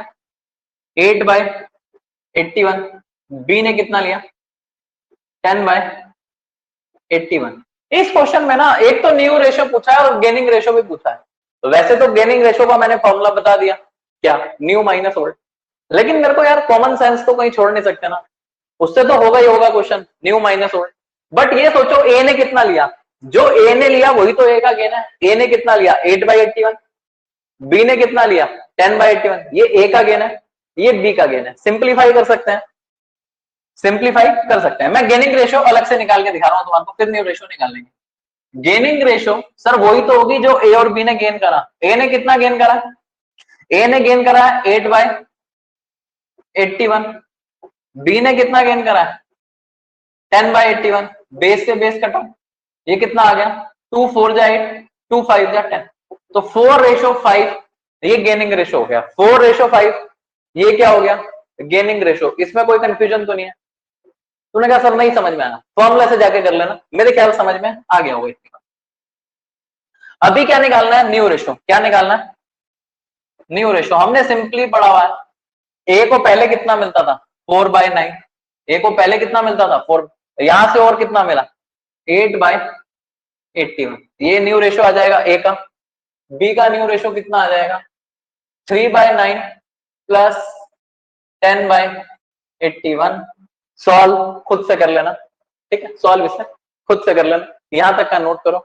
8/81, बी ने कितना लिया 10/81। इस क्वेश्चन में ना एक तो न्यू रेशो पूछा है और गेनिंग रेशो भी पूछा है। तो वैसे तो गेनिंग रेशो का मैंने फॉर्मूला बता दिया, क्या न्यू माइनस ओल्ड, लेकिन मेरे को यार कॉमन सेंस तो कहीं छोड़ नहीं सकते ना, उससे तो होगा ही होगा question new minus old. But ये सोचो ए ने कितना लिया, जो ए ने लिया वही तो ए का गेन है। ए ने कितना लिया 8/81, बी ने कितना लिया 10/81, ये ए का गेन है, ये बी का गेन है। सिंप्लीफाई कर सकते हैं, सिंप्लीफाई कर सकते हैं। मैं गेनिंग रेशो अलग से निकाल के दिखा रहा हूं तुम्हारे, फिर न्यू रेशो निकाल लेंगे। गेनिंग रेशो सर वही तो होगी जो ए और बी ने गेन करा। ए ने कितना गेन करा, ए ने गेन करा 8/81, बी ने कितना गेन करा 10/81, बेस से बेस कटा, ये कितना आ गया 2 4 जा 8, 2 5 जा 10, तो 4:5 ये गेनिंग रेशो हो गया। 4:5 ये क्या हो गया गेनिंग रेशो। इसमें कोई कंफ्यूजन तो नहीं है? तूने कहा सर नहीं समझ में आया, फॉर्मूला से जाके कर लेना, मेरे ख्याल समझ में आ गया होगा। अभी क्या निकालना है न्यू रेशो। क्या निकालना है न्यू रेशो। हमने सिंपली पढ़ा हुआ है ए को पहले कितना मिलता था 4/9, ए को पहले कितना मिलता था 4, यहां से और कितना मिला 8/81, ये न्यू रेशो आ जाएगा ए का। बी का न्यू रेशो कितना आ जाएगा 3/9 प्लस 10/81। सॉल्व खुद से कर लेना, ठीक है, सॉल्व इसे खुद से कर लेना, यहां तक का नोट करो,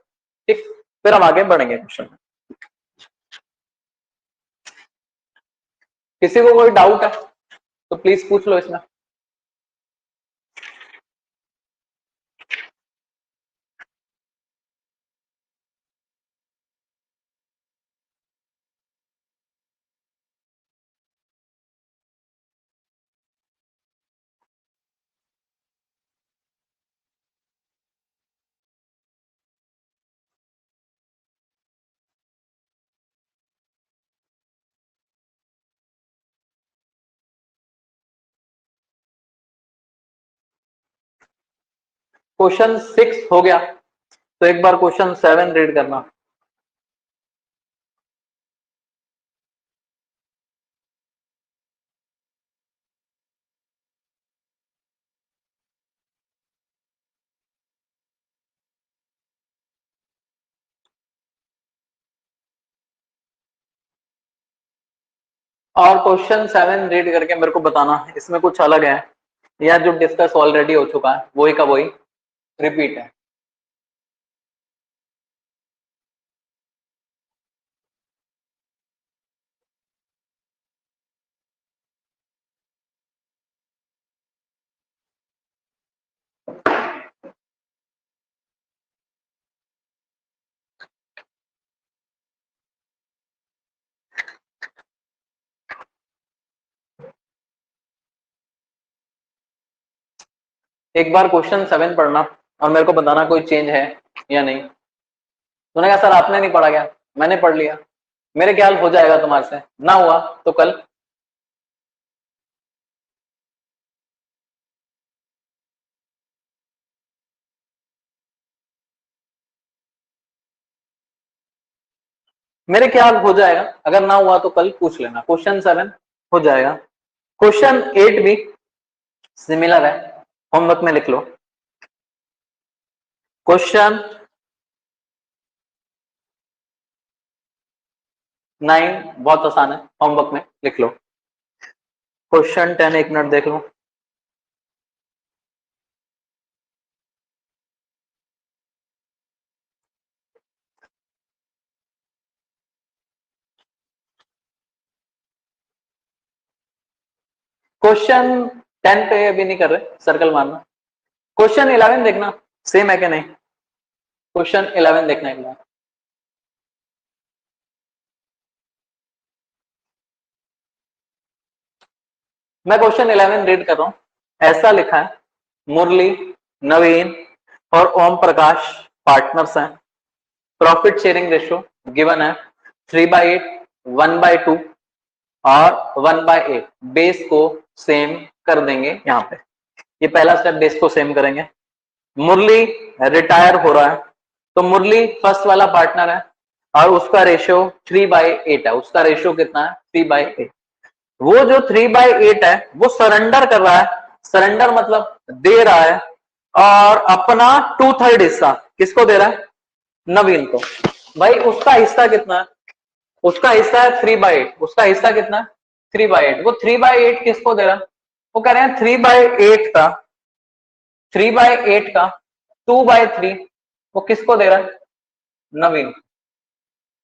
ठीक, फिर हम आगे बढ़ेंगे क्वेश्चन में। किसी को कोई डाउट है तो प्लीज पूछ लो इसमें। क्वेश्चन 6 हो गया, तो एक बार क्वेश्चन 7 रीड करना। और क्वेश्चन 7 रीड करके मेरे को बताना इसमें कुछ अलग है या जो डिस्कस ऑलरेडी हो चुका है वही का वही रिपीट है। एक बार क्वेश्चन 7 पढ़ना और मेरे को बताना कोई चेंज है या नहीं। तूने कहा सर आपने नहीं पढ़ा क्या, मैंने पढ़ लिया, मेरे ख्याल हो जाएगा तुम्हारे से, ना हुआ तो कल। मेरे ख्याल हो जाएगा, अगर ना हुआ तो कल पूछ लेना। क्वेश्चन 7 हो जाएगा। क्वेश्चन 8 भी सिमिलर है, होमवर्क में लिख लो। क्वेश्चन 9 बहुत आसान है, होमवर्क में लिख लो। क्वेश्चन 10 एक मिनट देख लो। क्वेश्चन 10 पे अभी नहीं कर रहे, सर्कल मारना। क्वेश्चन 11 देखना सेम है कि नहीं। क्वेश्चन 11 देखना एक बार। मैं क्वेश्चन 11 रीड कर रहा हूं। ऐसा लिखा है, मुरली, नवीन और ओम प्रकाश पार्टनर्स हैं। प्रॉफिट शेयरिंग रेशियो गिवन है 3/8, 1/2 और 1/8। बेस को सेम कर देंगे यहाँ पे, ये पहला स्टेप, बेस को सेम करेंगे। मुरली रिटायर हो रहा है, तो मुरली फर्स्ट वाला पार्टनर है और उसका रेशियो 3/8 है। उसका रेशियो कितना है 3/8। वो जो 3/8 है वो सरेंडर कर रहा है, सरेंडर मतलब दे रहा है, और अपना 2/3 हिस्सा किसको दे रहा है नवीन को। भाई उसका हिस्सा कितना है, उसका हिस्सा है 3/8, उसका हिस्सा कितना है 3/8। वो 3/8 किसको दे रहा है, वो कह रहे हैं 3/8 का 2/3 वो किसको दे रहा है नवीन।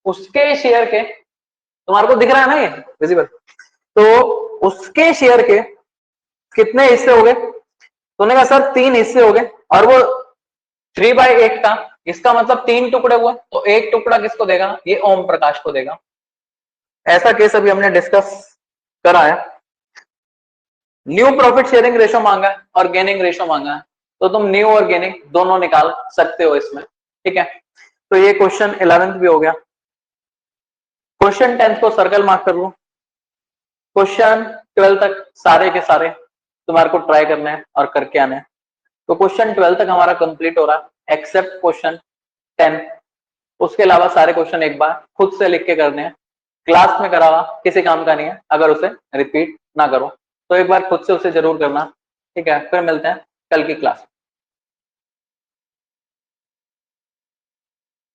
उसके शेयर के, तुम्हारे को दिख रहा है ना ये विजिबल, तो उसके शेयर के कितने हिस्से हो गए। तूने कहा सर 3 हिस्से हो गए, और वो 3/8 का, इसका मतलब 3 टुकड़े हुए, तो एक टुकड़ा किसको देगा ये ओम प्रकाश को देगा। ऐसा केस अभी हमने डिस्कस करा है। न्यू प्रॉफिट शेयरिंग रेशो मांगा है और गेनिंग रेशो मांगा है, तो तुम न्यू और गेनिंग दोनों निकाल सकते हो इसमें, ठीक है। तो ये क्वेश्चन 11th भी हो गया। क्वेश्चन 10th को सर्कल मार्क कर लो। क्वेश्चन 12 तक सारे के सारे तुम्हारे को ट्राई करना है और करके आने हैं। तो क्वेश्चन 12 तक हमारा कंप्लीट हो रहा है एक्सेप्ट क्वेश्चन 10। उसके अलावा सारे क्वेश्चन एक बार खुद से लिख के करने हैं। क्लास में करा हुआ किसी काम का नहीं है अगर उसे रिपीट ना करो, तो एक बार खुद से उसे जरूर करना, ठीक है। फिर मिलते हैं कल की क्लास।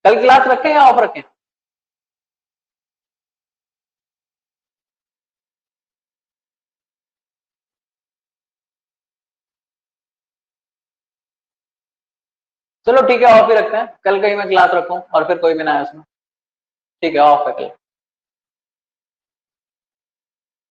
कल क्लास रखें या ऑफ रखें? चलो ठीक है, ऑफ ही रखते हैं। कल कहीं मैं क्लास रखूं और फिर कोई भी ना है उसमें, ठीक है, ऑफ है कल।